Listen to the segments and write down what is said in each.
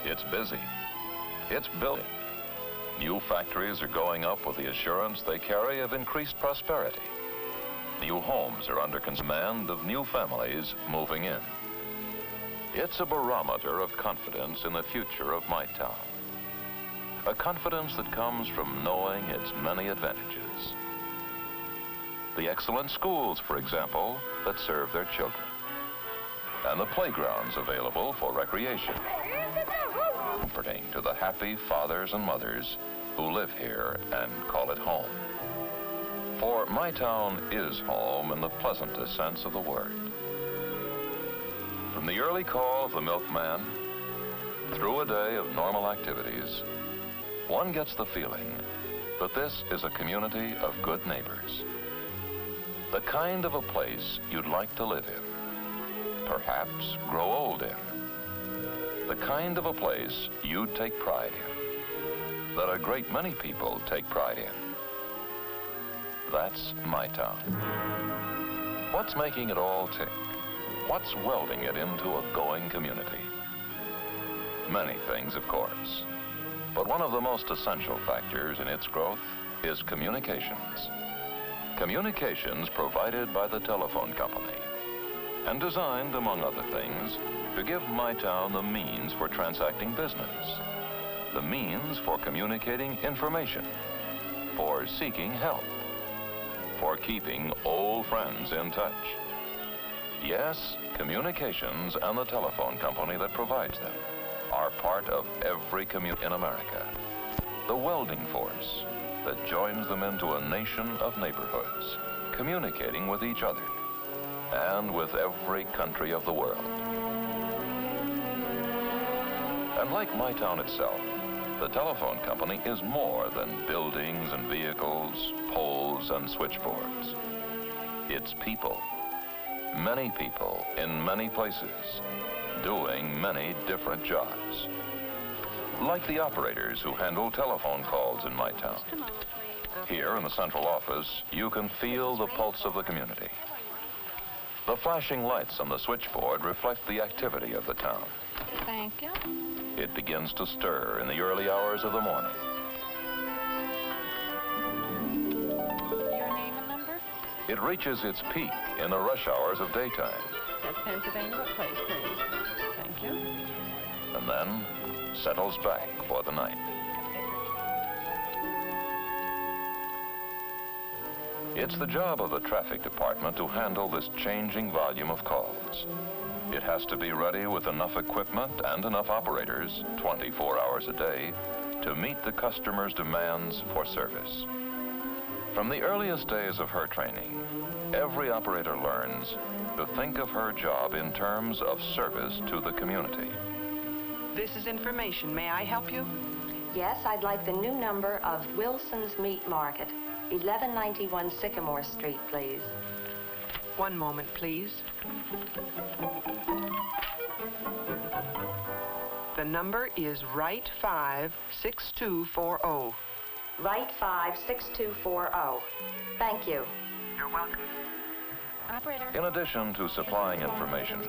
It's busy. It's building. New factories are going up with the assurance they carry of increased prosperity. New homes are under command of new families moving in. It's a barometer of confidence in the future of my town. A confidence that comes from knowing its many advantages. The excellent schools, for example, that serve their children. And the playgrounds available for recreation. Comforting to the happy fathers and mothers who live here and call it home. For my town is home in the pleasantest sense of the word. From the early call of the milkman, through a day of normal activities, one gets the feeling that this is a community of good neighbors. The kind of a place you'd like to live in, perhaps grow old in. The kind of a place you'd take pride in, that a great many people take pride in. That's my town. What's making it all tick? What's welding it into a going community? Many things, of course. But one of the most essential factors in its growth is communications. Communications provided by the telephone company and designed, among other things, to give my town the means for transacting business, the means for communicating information, for seeking help, for keeping old friends in touch. Yes, communications and the telephone company that provides them are part of every commute in America. The welding force that joins them into a nation of neighborhoods, communicating with each other and with every country of the world. And like my town itself, the telephone company is more than buildings and vehicles, poles and switchboards. It's people. Many people in many places, doing many different jobs. Like the operators who handle telephone calls in my town. Here in the central office, you can feel the pulse of the community. The flashing lights on the switchboard reflect the activity of the town. Thank you. It begins to stir in the early hours of the morning. Your name and number? It reaches its peak in the rush hours of daytime. That's Pennsylvania Place, please. Thank you. And then settles back for the night. It's the job of the traffic department to handle this changing volume of calls. It has to be ready with enough equipment and enough operators, 24 hours a day, to meet the customer's demands for service. From the earliest days of her training, every operator learns to think of her job in terms of service to the community. This is information. May I help you? Yes, I'd like the new number of Wilson's Meat Market, 1191 Sycamore Street, please. One moment, please. The number is Right 5 6240. Right 56240. Thank you. You're welcome. Operator. In addition to supplying information,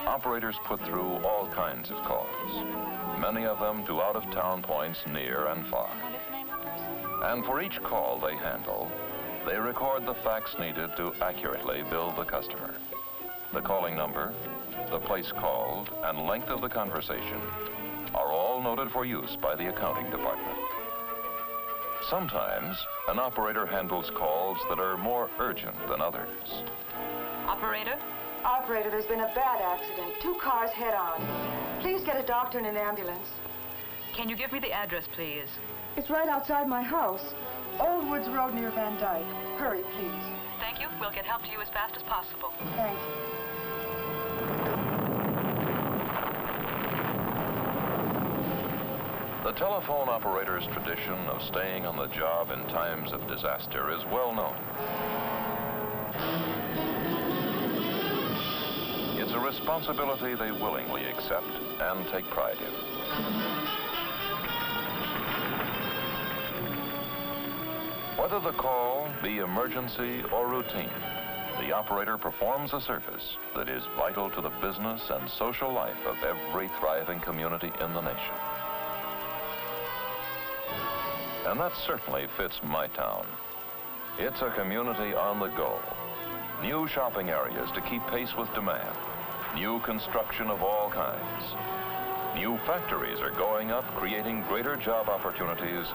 operators put through all kinds of calls, many of them to out-of-town points near and far. What is the name of the person? And for each call they handle, they record the facts needed to accurately bill the customer. The calling number, the place called, and length of the conversation are all noted for use by the accounting department. Sometimes, an operator handles calls that are more urgent than others. Operator? Operator, there's been a bad accident. 2 cars head-on. Please get a doctor and an ambulance. Can you give me the address, please? It's right outside my house. Old Woods Road near Van Dyke. Hurry, please. Thank you. We'll get help to you as fast as possible. Thanks. The telephone operator's tradition of staying on the job in times of disaster is well known. It's a responsibility they willingly accept and take pride in. Whether the call be emergency or routine, the operator performs a service that is vital to the business and social life of every thriving community in the nation. And that certainly fits my town. It's a community on the go. New shopping areas to keep pace with demand. New construction of all kinds. New factories are going up, creating greater job opportunities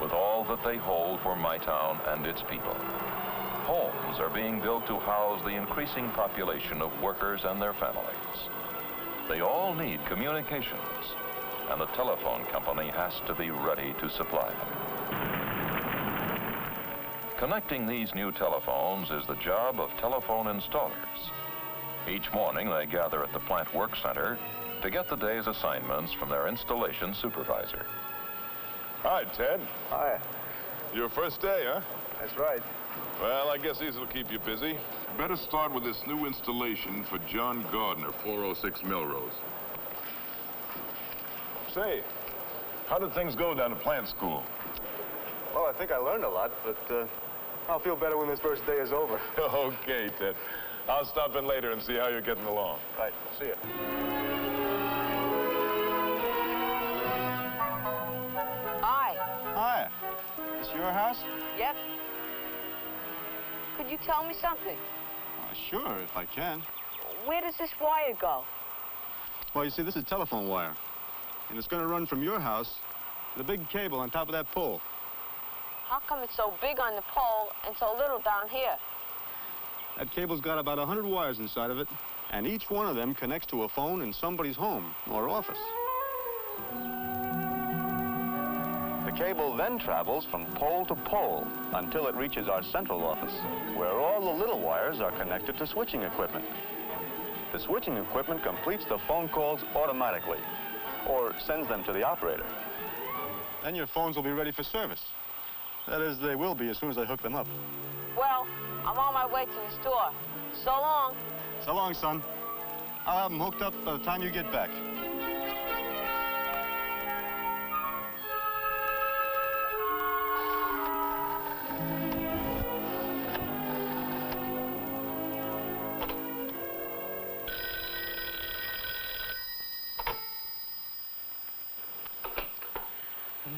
with all that they hold for my town and its people. Homes are being built to house the increasing population of workers and their families. They all need communications, and the telephone company has to be ready to supply them. Connecting these new telephones is the job of telephone installers. Each morning they gather at the plant work center to get the day's assignments from their installation supervisor. Hi, Ted. Hi. Your first day, huh? That's right. Well, I guess these will keep you busy. Better start with this new installation for John Gardner, 406 Melrose. Say, how did things go down at plant school? Well, I think I learned a lot, but I'll feel better when this first day is over. Okay, Ted. I'll stop in later and see how you're getting along. Right. See ya. Hi. Hi. This your house? Yep. Could you tell me something? Sure, if I can. Where does this wire go? Well, you see, this is telephone wire. And it's going to run from your house to the big cable on top of that pole. How come it's so big on the pole and so little down here? That cable's got about 100 wires inside of it, and each one of them connects to a phone in somebody's home or office. The cable then travels from pole to pole until it reaches our central office, where all the little wires are connected to switching equipment. The switching equipment completes the phone calls automatically, or sends them to the operator. Then your phones will be ready for service. That is, they will be as soon as I hook them up. Well, I'm on my way to the store. So long. So long, son. I'll have them hooked up by the time you get back.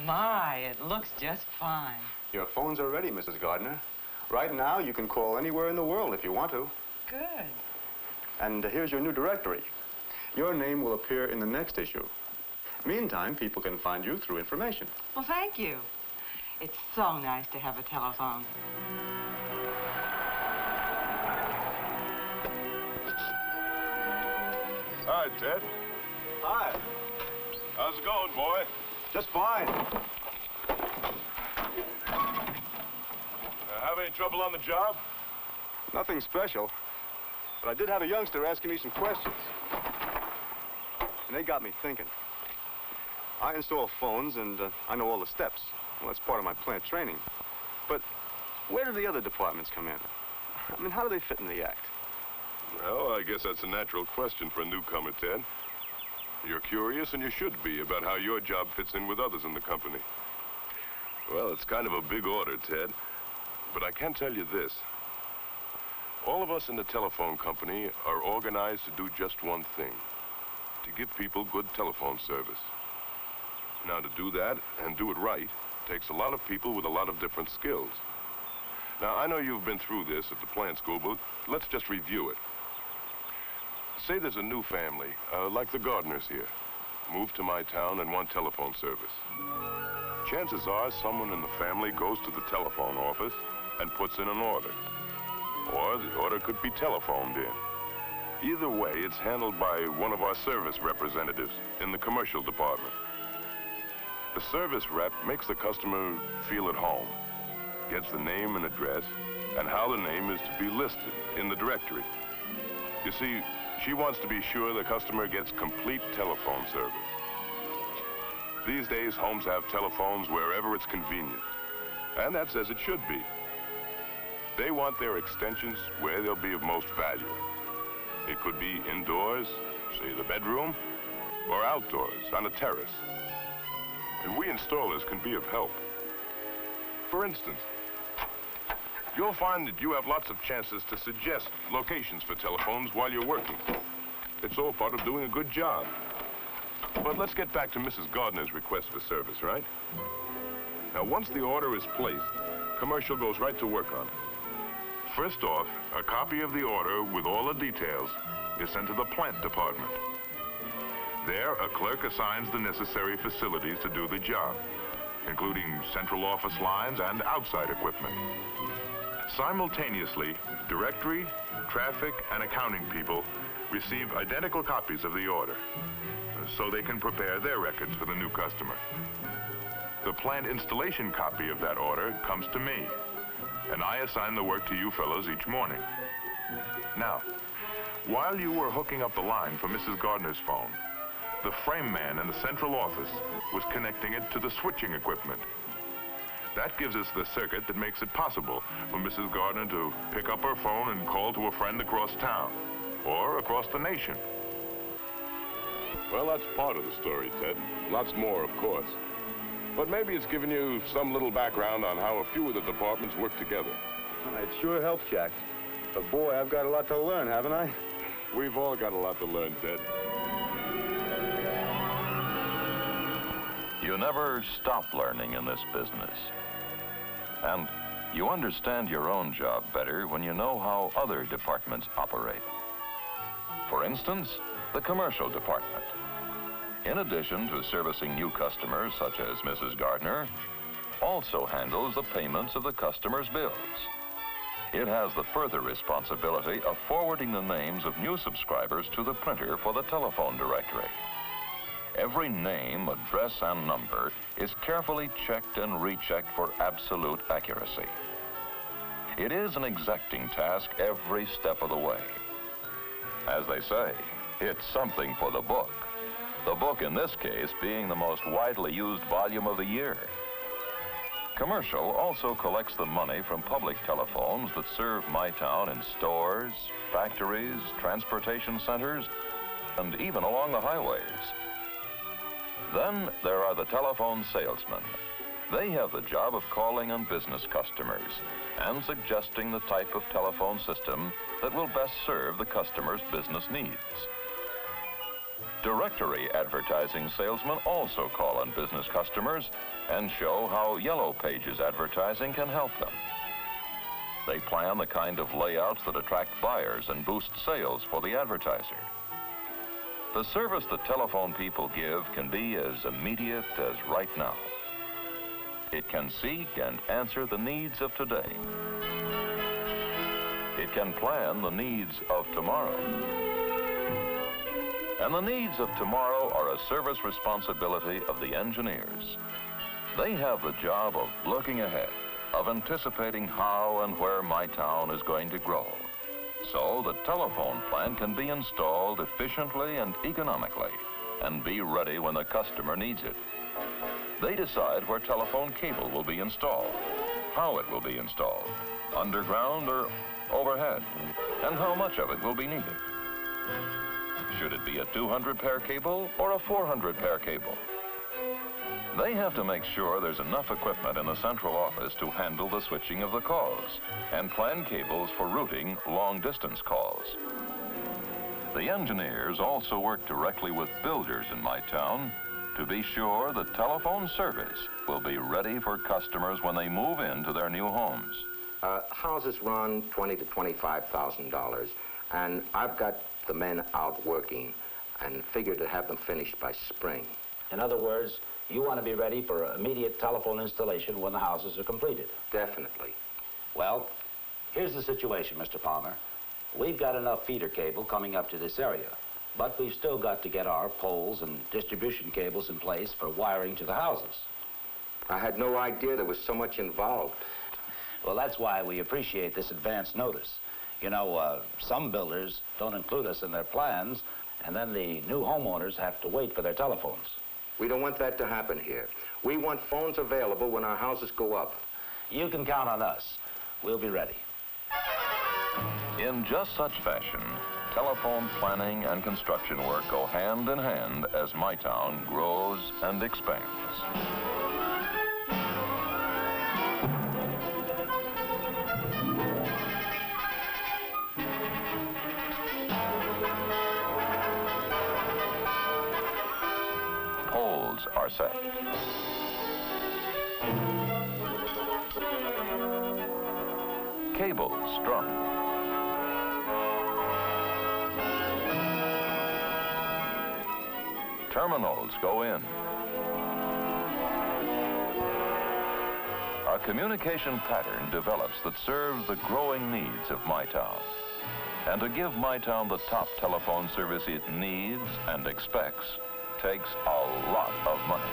My, it looks just fine. Your phones are ready, Mrs. Gardner. Right now, you can call anywhere in the world if you want to. Good. And here's your new directory. Your name will appear in the next issue. Meantime, people can find you through information. Well, thank you. It's so nice to have a telephone. Hi, Ted. Hi. How's it going, boy? Just fine. Have any trouble on the job? Nothing special. But I did have a youngster asking me some questions. And they got me thinking. I install phones, and I know all the steps. Well, that's part of my plant training. But where do the other departments come in? I mean, how do they fit in the act? Well, I guess that's a natural question for a newcomer, Ted. You're curious, and you should be, about how your job fits in with others in the company. Well, it's kind of a big order, Ted. But I can tell you this. All of us in the telephone company are organized to do just one thing. To give people good telephone service. Now, to do that, and do it right, takes a lot of people with a lot of different skills. Now, I know you've been through this at the plant school, but let's just review it. Say there's a new family, like the Gardners here, moved to my town and want telephone service. Chances are someone in the family goes to the telephone office and puts in an order. Or the order could be telephoned in. Either way, it's handled by one of our service representatives in the commercial department. The service rep makes the customer feel at home, gets the name and address, and how the name is to be listed in the directory. You see, she wants to be sure the customer gets complete telephone service. These days, homes have telephones wherever it's convenient. And that's as it should be. They want their extensions where they'll be of most value. It could be indoors, say the bedroom, or outdoors on a terrace. And we installers can be of help. For instance, You'll find that you have lots of chances to suggest locations for telephones while you're working. It's all part of doing a good job. But let's get back to Mrs. Gardner's request for service, right? Now, once the order is placed, commercial goes right to work on it. First off, a copy of the order with all the details is sent to the plant department. There, a clerk assigns the necessary facilities to do the job, including central office lines and outside equipment. Simultaneously, directory, traffic, and accounting people receive identical copies of the order, so they can prepare their records for the new customer. The plant installation copy of that order comes to me, and I assign the work to you fellows each morning. Now, while you were hooking up the line for Mrs. Gardner's phone, the frame man in the central office was connecting it to the switching equipment. That gives us the circuit that makes it possible for Mrs. Gardner to pick up her phone and call to a friend across town, or across the nation. Well, that's part of the story, Ted. Lots more, of course. But maybe it's given you some little background on how a few of the departments work together. It sure helps, Jack. But boy, I've got a lot to learn, haven't I? We've all got a lot to learn, Ted. You never stop learning in this business. And you understand your own job better when you know how other departments operate. For instance, the commercial department. In addition to servicing new customers such as Mrs. Gardner, also handles the payments of the customer's bills. It has the further responsibility of forwarding the names of new subscribers to the printer for the telephone directory. Every name, address, and number is carefully checked and rechecked for absolute accuracy. It is an exacting task every step of the way. As they say, it's something for the book. The book in this case being the most widely used volume of the year. Commercial also collects the money from public telephones that serve my town in stores, factories, transportation centers, and even along the highways. Then there are the telephone salesmen. They have the job of calling on business customers and suggesting the type of telephone system that will best serve the customer's business needs. Directory advertising salesmen also call on business customers and show how Yellow Pages advertising can help them. They plan the kind of layouts that attract buyers and boost sales for the advertiser. The service the telephone people give can be as immediate as right now. It can seek and answer the needs of today. It can plan the needs of tomorrow. And the needs of tomorrow are a service responsibility of the engineers. They have the job of looking ahead, of anticipating how and where my town is going to grow, so the telephone plant can be installed efficiently and economically and be ready when the customer needs it. They decide where telephone cable will be installed, how it will be installed, underground or overhead, and how much of it will be needed. Should it be a 200-pair cable or a 400-pair cable? They have to make sure there's enough equipment in the central office to handle the switching of the calls and plan cables for routing long-distance calls. The engineers also work directly with builders in my town to be sure the telephone service will be ready for customers when they move into their new homes. Houses run $20,000 to $25,000, and I've got the men out working and figure to have them finished by spring. In other words, you want to be ready for immediate telephone installation when the houses are completed. Definitely. Well, here's the situation, Mr. Palmer. We've got enough feeder cable coming up to this area, but we've still got to get our poles and distribution cables in place for wiring to the houses. I had no idea there was so much involved. Well, that's why we appreciate this advance notice. You know, some builders don't include us in their plans, and then the new homeowners have to wait for their telephones. We don't want that to happen here. We want phones available when our houses go up. You can count on us. We'll be ready. In just such fashion, telephone planning and construction work go hand in hand as my town grows and expands. tables are set. Cables strung. Terminals go in. A communication pattern develops that serves the growing needs of my town. And to give my town the top telephone service it needs and expects takes a lot of money.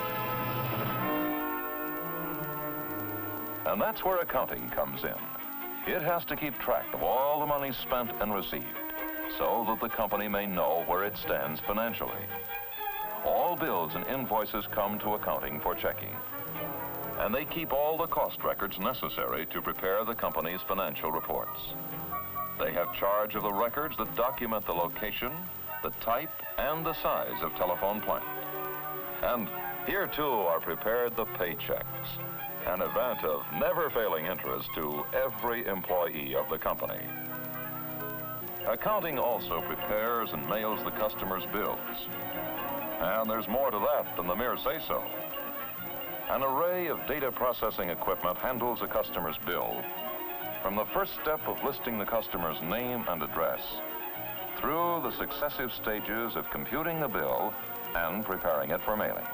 And that's where accounting comes in. It has to keep track of all the money spent and received so that the company may know where it stands financially. All bills and invoices come to accounting for checking. And they keep all the cost records necessary to prepare the company's financial reports. They have charge of the records that document the location, the type, and the size of telephone plant. And here, too, are prepared the paychecks, an event of never-failing interest to every employee of the company. Accounting also prepares and mails the customer's bills. And there's more to that than the mere say-so. An array of data processing equipment handles a customer's bill from the first step of listing the customer's name and address through the successive stages of computing the bill and preparing it for mailing.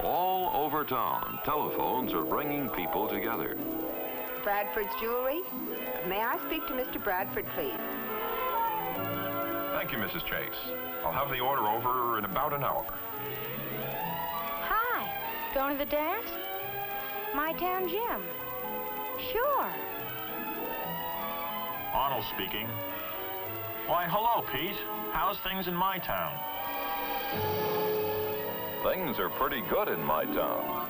All over town, telephones are bringing people together. Bradford's Jewelry? May I speak to Mr. Bradford, please? Thank you, Mrs. Chase. I'll have the order over in about an hour. Hi. Going to the dance? My town gym. Sure. Arnold speaking. Why, hello, Pete. How's things in my town? Things are pretty good in my town.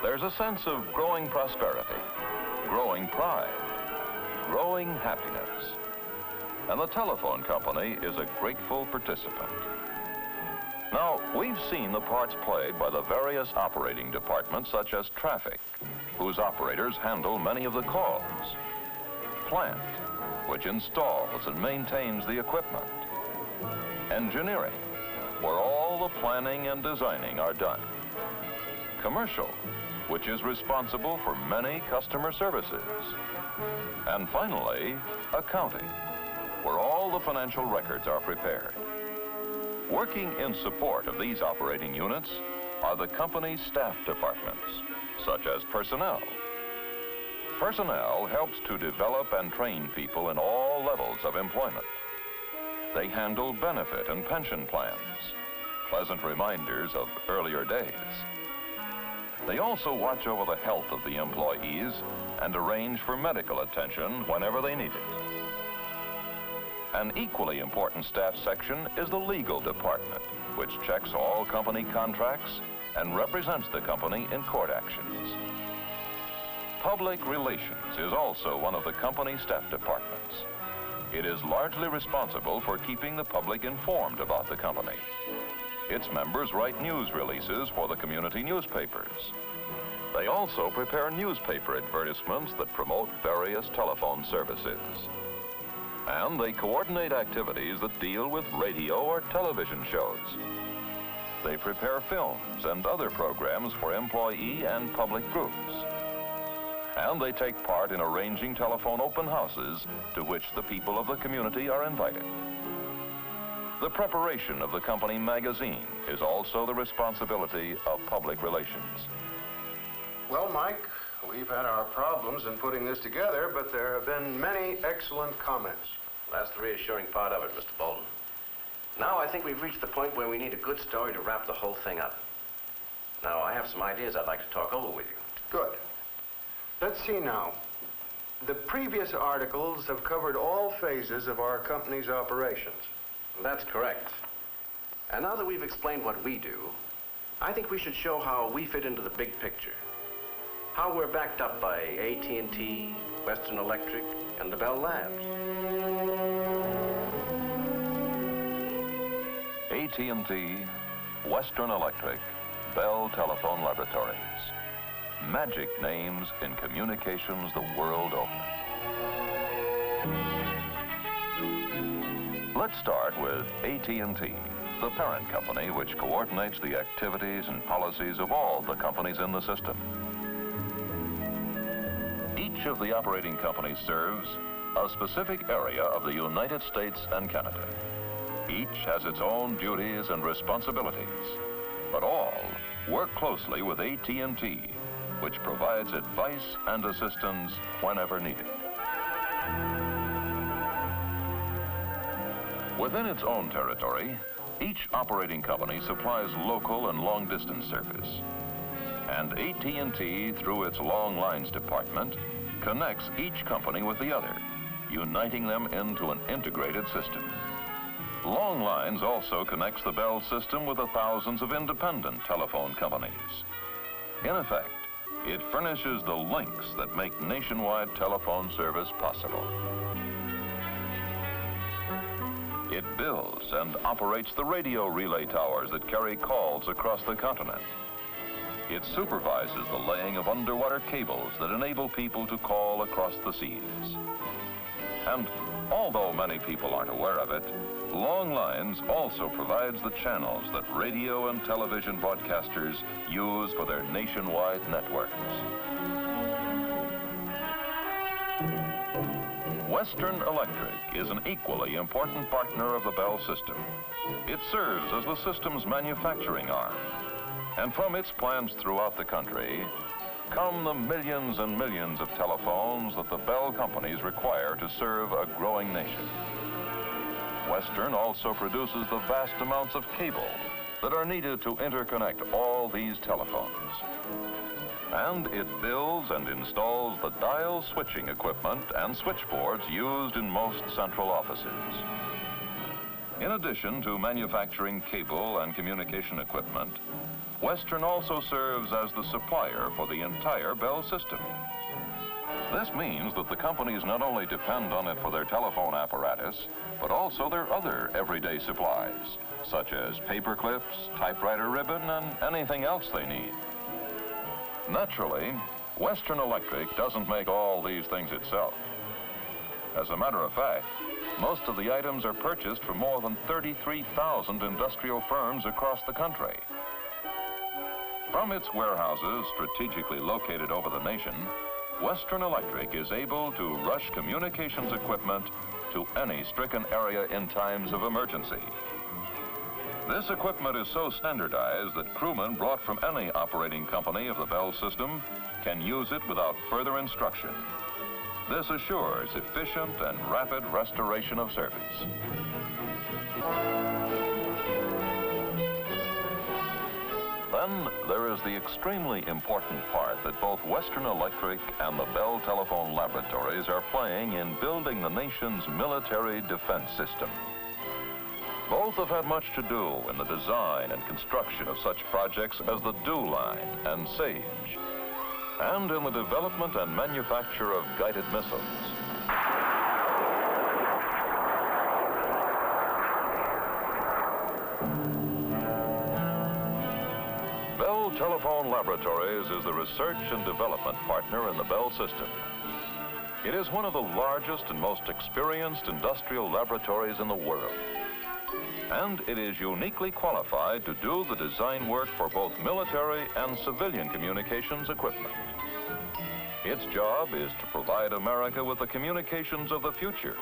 There's a sense of growing prosperity, growing pride, growing happiness. And the telephone company is a grateful participant. Now, we've seen the parts played by the various operating departments, such as traffic, whose operators handle many of the calls. Plant, which installs and maintains the equipment. Engineering, where all the planning and designing are done. Commercial, which is responsible for many customer services. And finally, accounting, where all the financial records are prepared. Working in support of these operating units are the company's staff departments, such as personnel. Personnel helps to develop and train people in all levels of employment. They handle benefit and pension plans, pleasant reminders of earlier days. They also watch over the health of the employees and arrange for medical attention whenever they need it. An equally important staff section is the legal department, which checks all company contracts and represents the company in court actions. Public relations is also one of the company's staff departments. It is largely responsible for keeping the public informed about the company. Its members write news releases for the community newspapers. They also prepare newspaper advertisements that promote various telephone services. And they coordinate activities that deal with radio or television shows. They prepare films and other programs for employee and public groups. And they take part in arranging telephone open houses to which the people of the community are invited. The preparation of the company magazine is also the responsibility of public relations. Well, Mike, we've had our problems in putting this together, but there have been many excellent comments. That's the reassuring part of it, Mr. Bolton. Now I think we've reached the point where we need a good story to wrap the whole thing up. Now, I have some ideas I'd like to talk over with you. Good. Let's see now. The previous articles have covered all phases of our company's operations. That's correct. And now that we've explained what we do, I think we should show how we fit into the big picture. How we're backed up by AT&T, Western Electric, and the Bell Labs. AT&T, Western Electric, Bell Telephone Laboratories. Magic names in communications the world over. Let's start with AT&T, the parent company which coordinates the activities and policies of all the companies in the system. Each of the operating companies serves a specific area of the United States and Canada. Each has its own duties and responsibilities, but all work closely with AT&T, which provides advice and assistance whenever needed. Within its own territory, each operating company supplies local and long-distance service. And AT&T, through its Long Lines department, connects each company with the other, uniting them into an integrated system. Long Lines also connects the Bell system with the thousands of independent telephone companies. In effect, it furnishes the links that make nationwide telephone service possible. It builds and operates the radio relay towers that carry calls across the continent. It supervises the laying of underwater cables that enable people to call across the seas. And although many people aren't aware of it, Long Lines also provides the channels that radio and television broadcasters use for their nationwide networks. Western Electric is an equally important partner of the Bell system. It serves as the system's manufacturing arm. And from its plants throughout the country come the millions and millions of telephones that the Bell companies require to serve a growing nation. Western also produces the vast amounts of cable that are needed to interconnect all these telephones. And it builds and installs the dial switching equipment and switchboards used in most central offices. In addition to manufacturing cable and communication equipment, Western also serves as the supplier for the entire Bell system. This means that the companies not only depend on it for their telephone apparatus, but also their other everyday supplies, such as paper clips, typewriter ribbon, and anything else they need. Naturally, Western Electric doesn't make all these things itself. As a matter of fact, most of the items are purchased from more than 33,000 industrial firms across the country. From its warehouses strategically located over the nation, Western Electric is able to rush communications equipment to any stricken area in times of emergency. This equipment is so standardized that crewmen brought from any operating company of the Bell system can use it without further instruction. This assures efficient and rapid restoration of service. Then there is the extremely important part that both Western Electric and the Bell Telephone Laboratories are playing in building the nation's military defense system. Both have had much to do in the design and construction of such projects as the DEW Line and SAGE, and in the development and manufacture of guided missiles. Bell Telephone Laboratories is the research and development partner in the Bell system. It is one of the largest and most experienced industrial laboratories in the world. And it is uniquely qualified to do the design work for both military and civilian communications equipment. Its job is to provide America with the communications of the future,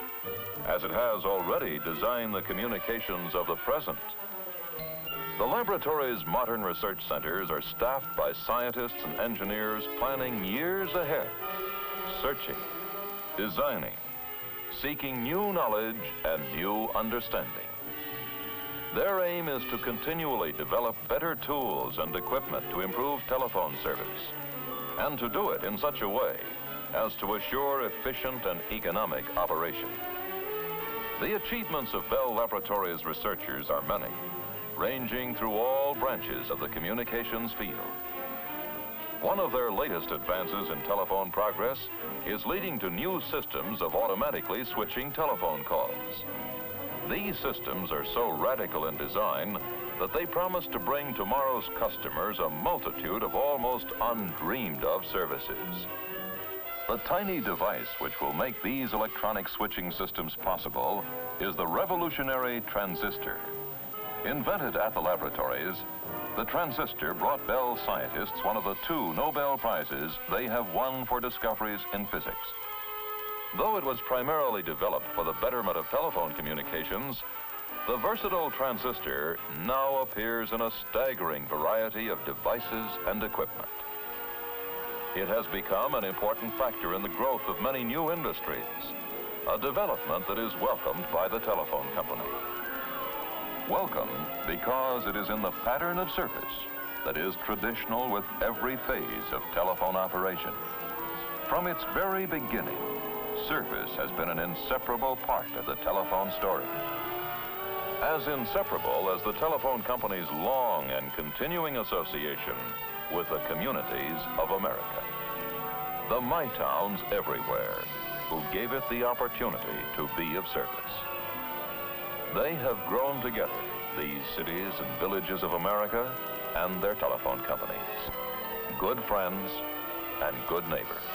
as it has already designed the communications of the present. The laboratory's modern research centers are staffed by scientists and engineers planning years ahead, searching, designing, seeking new knowledge and new understanding. Their aim is to continually develop better tools and equipment to improve telephone service, and to do it in such a way as to assure efficient and economic operation. The achievements of Bell Laboratories researchers are many, ranging through all branches of the communications field. One of their latest advances in telephone progress is leading to new systems of automatically switching telephone calls. These systems are so radical in design that they promise to bring tomorrow's customers a multitude of almost undreamed of services. The tiny device which will make these electronic switching systems possible is the revolutionary transistor. Invented at the laboratories, the transistor brought Bell scientists one of the 2 Nobel Prizes they have won for discoveries in physics. Though it was primarily developed for the betterment of telephone communications, the versatile transistor now appears in a staggering variety of devices and equipment. It has become an important factor in the growth of many new industries, a development that is welcomed by the telephone company. Welcome because it is in the pattern of service that is traditional with every phase of telephone operation. From its very beginning, service has been an inseparable part of the telephone story. As inseparable as the telephone company's long and continuing association with the communities of America. The My Towns everywhere who gave it the opportunity to be of service. They have grown together, these cities and villages of America and their telephone companies. Good friends and good neighbors.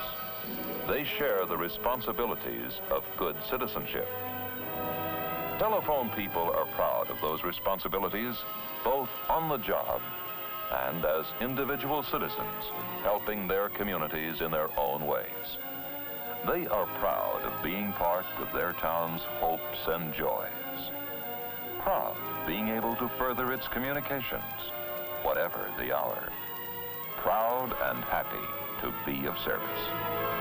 They share the responsibilities of good citizenship. Telephone people are proud of those responsibilities, both on the job and as individual citizens, helping their communities in their own ways. They are proud of being part of their town's hopes and joys. Proud of being able to further its communications, whatever the hour. Proud and happy to be of service.